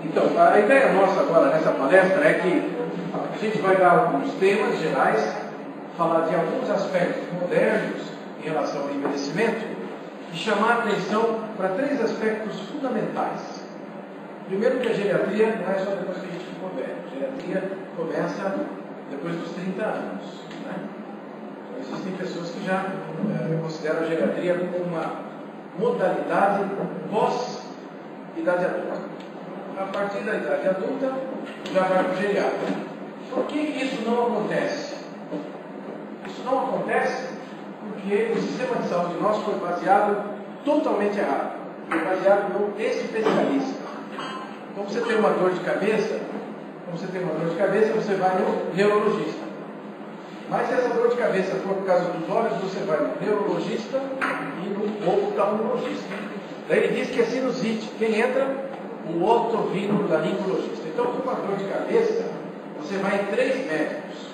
Então, a ideia nossa agora nessa palestra é que a gente vai dar alguns temas gerais, falar de alguns aspectos modernos em relação ao envelhecimento e chamar a atenção para 3 aspectos fundamentais. Primeiro, que a geriatria não é só depois que a gente ficou velho. A geriatria começa depois dos 30 anos. Né? Então, existem pessoas que já consideram a geriatria como uma modalidade pós-idade adulta. A partir da idade adulta, já vai para o geriatra. Por que isso não acontece? Isso não acontece porque o sistema de saúde nosso foi baseado totalmente errado. Foi baseado no especialista. Então, você tem uma dor de cabeça, você vai no neurologista. Mas se essa dor de cabeça for por causa dos olhos, você vai no neurologista e no oftalmologista. Daí ele diz que é sinusite. Quem entra? O otorrinolaringologista. Então, com uma dor de cabeça, você vai em 3 médicos.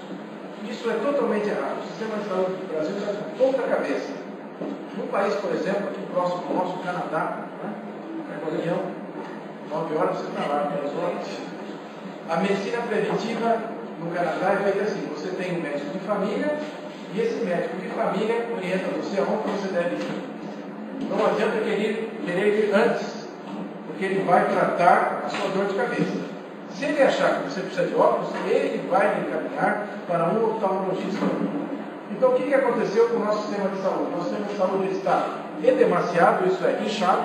Isso é totalmente errado. O sistema de saúde do Brasil está com pouca cabeça. Num país, por exemplo, aqui próximo ao nosso, Canadá, né? A reunião, 9 horas você está lá, 10 horas. A medicina preventiva no Canadá é feita assim: você tem um médico de família e esse médico de família orienta você aonde você deve ir. Não adianta querer ir antes, porque ele vai tratar a sua dor de cabeça. Se ele achar que você precisa de óculos, ele vai lhe encaminhar para um oftalmologista. Então, o que aconteceu com o nosso sistema de saúde? O nosso sistema de saúde está edemaciado, isso é, inchado.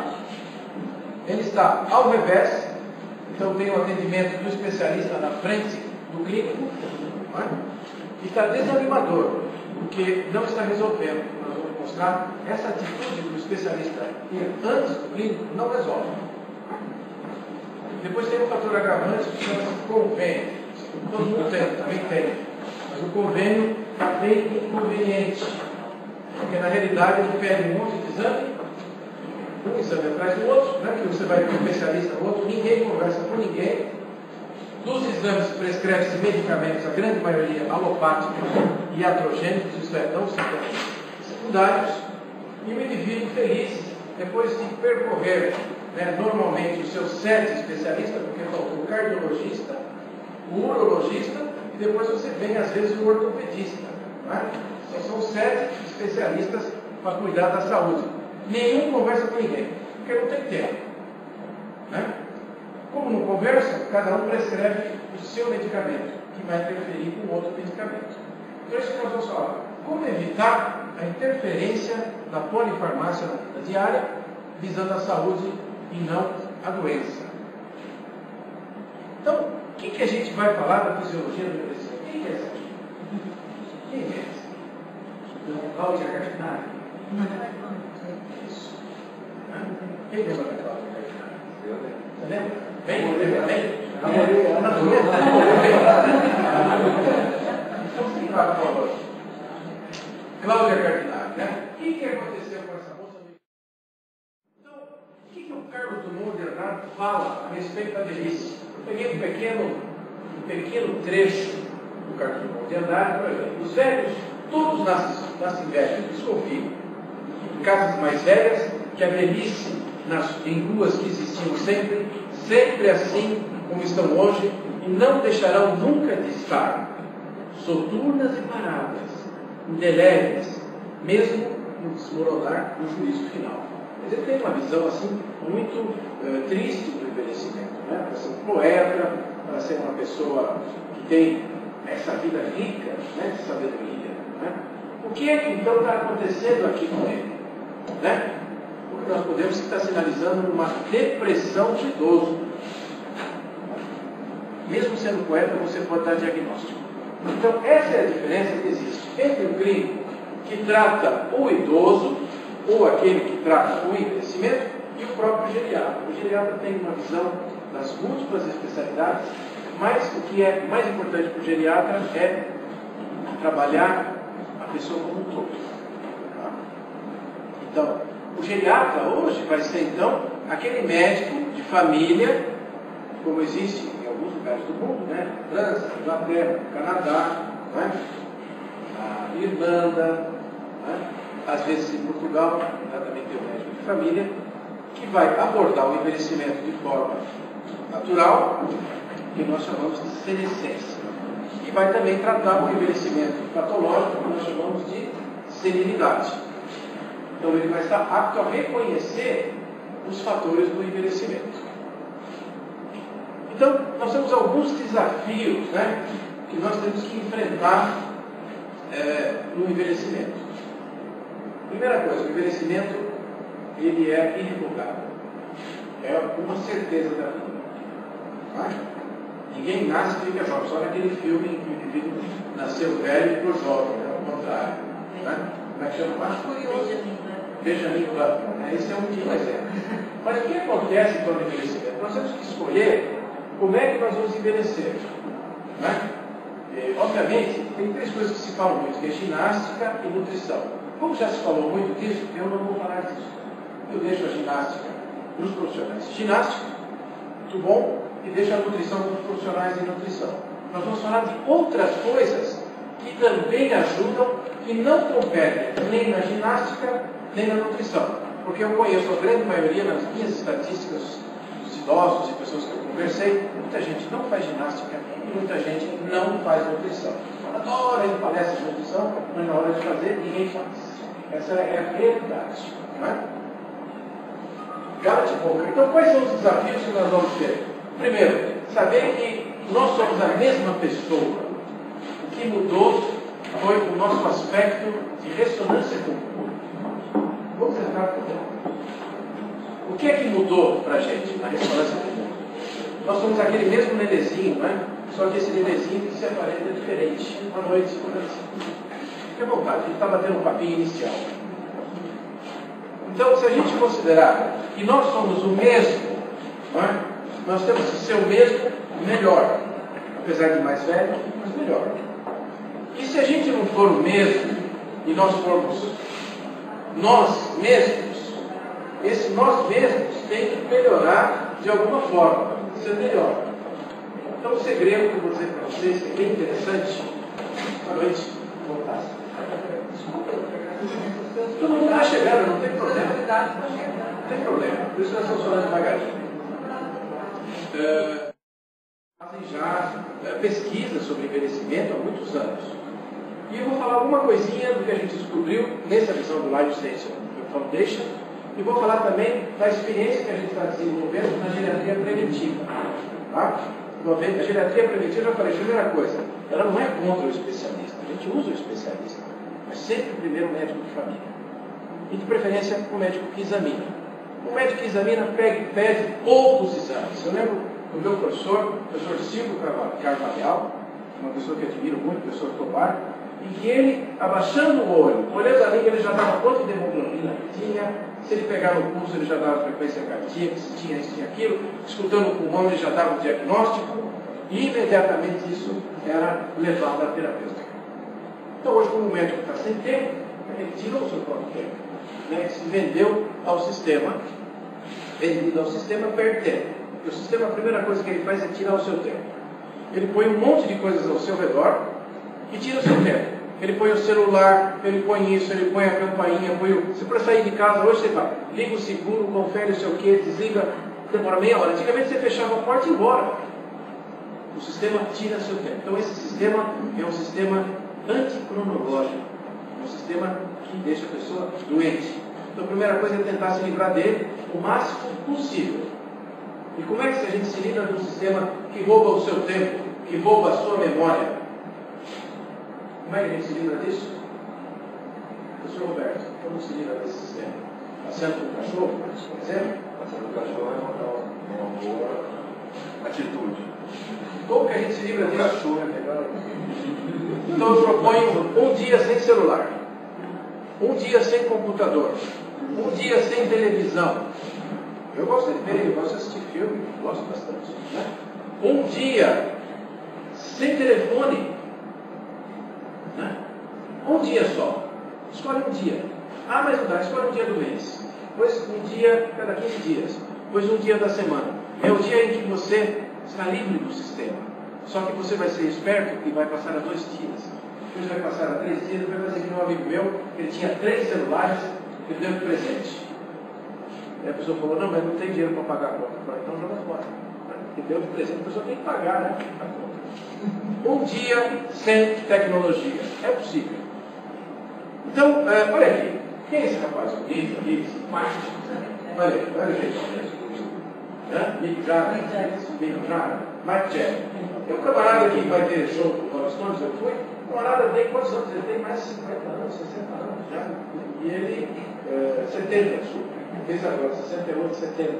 Ele está ao revés. Então, tem o atendimento do especialista na frente do clínico. Não é? E está desanimador, porque não está resolvendo. Nós vamos mostrar essa atitude do especialista ir antes do clínico não resolve. Depois tem um fator agravante que chama-se convênio. Todo mundo tem, também tem. Mas o convênio está bem inconveniente. Porque na realidade ele pede um monte de exame, um exame atrás do outro, né? Que você vai para um especialista no outro, ninguém conversa com ninguém. Dos exames prescreve-se medicamentos, a grande maioria alopáticos e iatrogênicos, isto é, não secundários, e o indivíduo feliz, depois de percorrer normalmente os seus 7 especialistas, porque faltou o cardiologista, o urologista e depois você vem às vezes o ortopedista. Não é? Então são 7 especialistas para cuidar da saúde. Nenhum conversa com ninguém, porque não tem tempo. Né? Como não conversa, cada um prescreve o seu medicamento, que vai interferir com outro medicamento. Então isso que nós vamos falar. Como evitar a interferência da polifarmácia na vida diária, visando a saúde e não a doença. Então, o que a gente vai falar da fisiologia do envelhecimento? Quem é essa aqui? Quem é essa? Cláudia Cartinari. Isso. Quem lembra da Cláudia Cartinari? Você lembra? Vem? Então, quem vai falar? Cláudia Cartinari, né? O que aconteceu com essa moça? O que o Carlos Drummond de Andrade fala a respeito da velhice? Eu peguei um pequeno trecho do Carlos Drummond de Andrade para ver. Os velhos, todos nascem velhos, desconfio, em casas mais velhas, que a velhice em ruas que existiam sempre assim como estão hoje, e não deixarão nunca de estar, soturnas e paradas, indeléveis, mesmo no desmoronar do juízo final. Mas ele tem uma visão assim muito triste do envelhecimento, né? Para ser um poeta, para ser uma pessoa que tem essa vida rica, né, de sabedoria. Né? O que é que então está acontecendo aqui com ele? Né? O que nós podemos estar sinalizando uma depressão de idoso. Mesmo sendo poeta, você pode dar diagnóstico. Então, essa é a diferença que existe entre o clínico que trata o idoso, ou aquele que trata o envelhecimento, e o próprio geriatra. O geriatra tem uma visão das múltiplas especialidades, mas o que é mais importante para o geriatra é trabalhar a pessoa como um todo. Tá? Então, o geriatra hoje vai ser, então, aquele médico de família, como existe em alguns lugares do mundo, né? França, Inglaterra, Canadá, né? A Irlanda, né? Às vezes em Portugal, também tem um médico de família, que vai abordar o envelhecimento de forma natural, que nós chamamos de senescência. E vai também tratar o envelhecimento patológico, que nós chamamos de senilidade. Então ele vai estar apto a reconhecer os fatores do envelhecimento. Então, nós temos alguns desafios, né, que nós temos que enfrentar no envelhecimento. Primeira coisa, o envelhecimento ele é irrevogável. É uma certeza da vida. Tá? Ninguém nasce e fica jovem. Só naquele filme em que o indivíduo nasceu velho e ficou jovem, né? Ao contrário. Né? Como é que chama? Benjamin Button. Né? Esse é um tipo exemplo. Mas o que acontece com o envelhecimento? Nós temos que escolher como é que nós vamos envelhecer. Né? E, obviamente, tem três coisas que se falam muito, que é ginástica e nutrição. Como já se falou muito disso, eu não vou falar disso. Eu deixo a ginástica para os profissionais de ginástica, muito bom, e deixo a nutrição para os profissionais de nutrição. Nós vamos falar de outras coisas que também ajudam, que não competem nem na ginástica, nem na nutrição. Porque eu conheço a grande maioria, nas minhas estatísticas, dos idosos e pessoas que eu conversei, muita gente não faz ginástica e muita gente não faz nutrição. Adora ir palestra de nutrição, mas na hora de fazer, ninguém faz. Essa é a realidade. Não é? Cala-te boca. Então, quais são os desafios que nós vamos ter? Primeiro, saber que nós somos a mesma pessoa. O que mudou foi o nosso aspecto de ressonância com o corpo. Vamos entrar por dentro. O que é que mudou para a gente na ressonância com o corpo? Nós somos aquele mesmo nenezinho, não é? Só que esse nenezinho que se aparenta diferente. À noite, fique à vontade, a gente está batendo um papinho inicial. Então, se a gente considerar que nós somos o mesmo, não é? Nós temos que ser o mesmo melhor. Apesar de mais velho, mas melhor. E se a gente não for o mesmo, e nós formos nós mesmos, esse nós mesmos tem que melhorar de alguma forma, ser melhor. Então, o segredo que eu vou dizer para vocês, que é bem interessante, à noite, voltar. Todo mundo está chegando, não tem problema. Não tem problema. Por isso nós estamos falando devagarinho. Fazem já pesquisa sobre envelhecimento há muitos anos. E eu vou falar alguma coisinha do que a gente descobriu nessa visão do Life Station Foundation. E vou falar também da experiência que a gente está desenvolvendo na geriatria preventiva. Tá? A geriatria preventiva, eu já falei, primeira coisa, ela não é contra o especialista. A gente usa o especialista. Mas sempre o primeiro médico de família. E de preferência o médico que examina. O médico que examina pede poucos exames. Eu lembro do meu professor, o professor Silvio Carvalhal, uma pessoa que admiro muito, o professor Tobar, em que ele, abaixando o olho, olhando a língua, ele já dava quanto de hemoglobina que tinha, se ele pegar no pulso, ele já dava a frequência cardíaca, se tinha isso, tinha aquilo, escutando o pulmão, ele já dava o diagnóstico, e imediatamente isso era levado à terapêutica. Então hoje, como o médico está sem tempo, ele tirou o seu próprio tempo, né? Se vendeu ao sistema, vendido ao sistema, perde tempo. Porque o sistema, a primeira coisa que ele faz é tirar o seu tempo. Ele põe um monte de coisas ao seu redor e tira o seu tempo. Ele põe o celular, ele põe isso, ele põe a campainha, Se para sair de casa, hoje você vai, liga o seguro, confere o seu quê, desliga, demora meia hora. Antigamente você fechava a porta e ia embora. O sistema tira seu tempo. Então esse sistema é um sistema anticronológico, um sistema que deixa a pessoa doente. Então a primeira coisa é tentar se livrar dele o máximo possível. E como é que a gente se livra de um sistema que rouba o seu tempo, que rouba a sua memória? Como é que a gente se livra disso? Professor Roberto, como se livra desse sistema? Passeando com o cachorro, por exemplo? Passeando com o cachorro é uma boa atitude. Como que a gente se livra disso? O cachorro é melhor. Então eu proponho um dia sem celular, um dia sem computador, um dia sem televisão. Eu gosto de ver, eu gosto de assistir filme, gosto bastante. Né? Um dia sem telefone. Né? Um dia só. Escolhe um dia. Ah, mas não dá, escolhe um dia do mês. Depois um dia cada 15 dias. Depois um dia da semana. É o dia em que você está livre do sistema. Só que você vai ser esperto e vai passar a 2 dias. Depois vai passar a 3 dias, vai fazer que um amigo meu, ele tinha 3 celulares, ele deu de presente. E a pessoa falou, não, mas não tem dinheiro para pagar a conta. Eu falei, então joga fora. que deu de presente, a pessoa tem que pagar, né? Um dia sem tecnologia. É possível. Então, olha aqui. Quem é esse rapaz? Mike. Olha o jeito. Mick Jagger. Mike Jagger. Tem um camarada que vai ter show com Rolling Stones, eu fui. O camarada tem quantos anos? Ele tem mais de 50 anos, 60 anos já. E ele, 70, fez agora, 68, 70.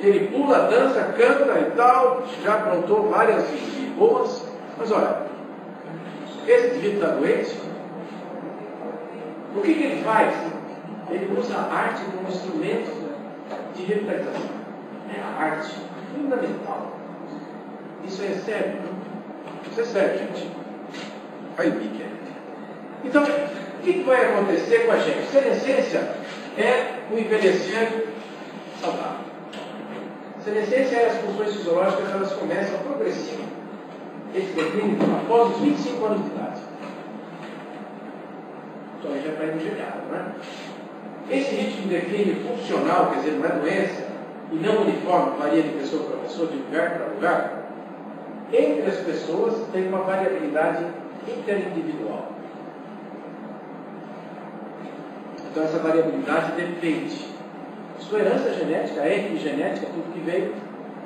Ele pula, dança, canta e tal, já aprontou várias boas. Mas olha, esse indivíduo está doente. O que ele faz? Ele usa a arte como instrumento de revitalização. É a arte fundamental. Isso é sério. Isso é sério, gente. Aí, Mickey. Então, o que vai acontecer com a gente? Senescência é o envelhecer saudável. Senescência é as funções fisiológicas, elas começam progressivo. Esse declínio após os 25 anos de idade. Então aí já está imaginado, não é? Esse ritmo de declínio funcional, quer dizer, não é doença, e não uniforme, varia de pessoa para pessoa, de lugar para lugar, entre as pessoas tem uma variabilidade interindividual. Então essa variabilidade depende. Sua herança genética, a epigenética, tudo que veio,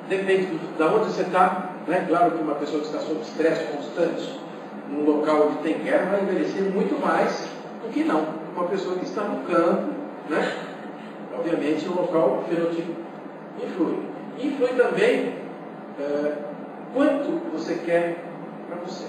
depende de onde você está. Né? Claro que uma pessoa que está sob estresse constante, num local onde tem guerra, vai envelhecer muito mais do que não. Uma pessoa que está no campo, né? Obviamente o local fenotípico influi. Influi também quanto você quer para você.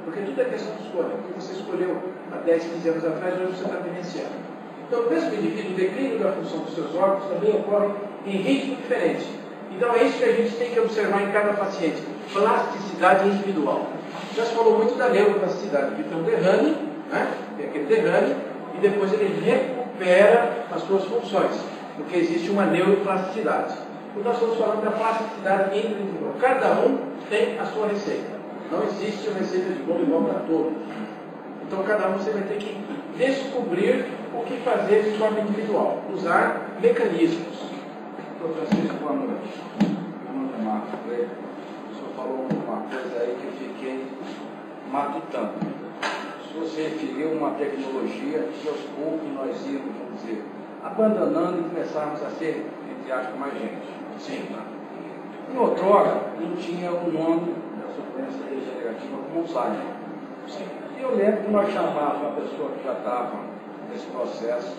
Porque tudo é questão de escolha. O que você escolheu há 10, 15 anos atrás, hoje você está vivenciando. Então, o mesmo indivíduo, o declínio da função dos seus órgãos também ocorre em ritmo diferente. Então, é isso que a gente tem que observar em cada paciente. Plasticidade individual. Já se falou muito da neuroplasticidade, que tem um derrame, né? Tem aquele derrame, e depois ele recupera as suas funções, porque existe uma neuroplasticidade. E nós estamos falando da plasticidade individual. Cada um tem a sua receita. Não existe uma receita de bolo igual para todos. Então, cada um você vai ter que descobrir o que fazer de forma individual. Usar mecanismos. Doutor Francisco, boa noite. Meu nome é Marcos Freire. O senhor falou uma coisa aí que eu fiquei matutando. O senhor se referiu a uma tecnologia que aos poucos nós íamos, vamos dizer, abandonando e começarmos a ser, entre aspas, mais gente. Sim. Em outrora, não tinha o nome dessa doença degenerativa como Alzheimer. Sim. E eu lembro que nós chamávamos uma pessoa que já estava nesse processo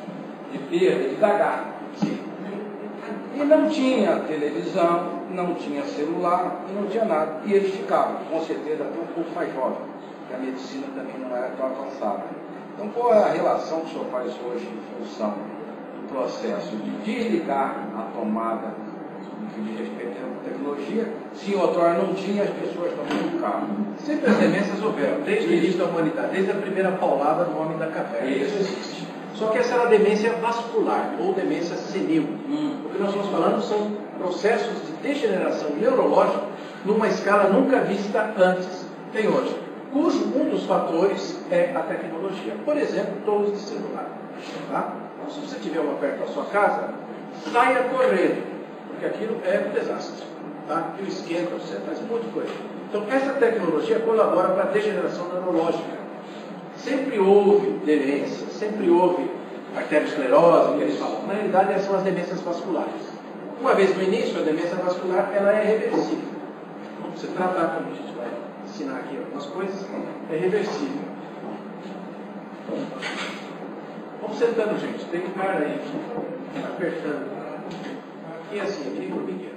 de perda, de gagar. Sim. E não tinha televisão, não tinha celular e não tinha nada. E eles ficavam, com certeza, até um pouco mais jovens, porque a medicina também não era tão avançada. Então, qual é a relação que o senhor faz hoje em função do processo de desligar a tomada no que diz respeito à tecnologia? Se outrora não tinha, as pessoas também ficavam. Sempre as demências houveram, desde o início da humanidade, desde a primeira paulada do homem da caverna. Isso existe. Só que essa era a demência vascular, ou demência senil. O que nós estamos falando são processos de degeneração neurológica numa escala nunca vista antes, tem hoje, cujo um dos fatores é a tecnologia. Por exemplo, toldos de celular. Tá? Então, se você tiver uma perto da sua casa, saia correndo, porque aquilo é um desastre. Tá? E o esquenta, você faz um monte de coisa. Então, essa tecnologia colabora para a degeneração neurológica. Sempre houve demência, sempre houve arteriosclerose, que eles falam. Na realidade, essas são as demências vasculares. Uma vez no início, a demência vascular ela é reversível. Vamos se tratar, como a gente vai ensinar aqui algumas coisas, é reversível. Vamos sentando, gente. Tem um cara aí apertando. E assim, aqui por pequeno.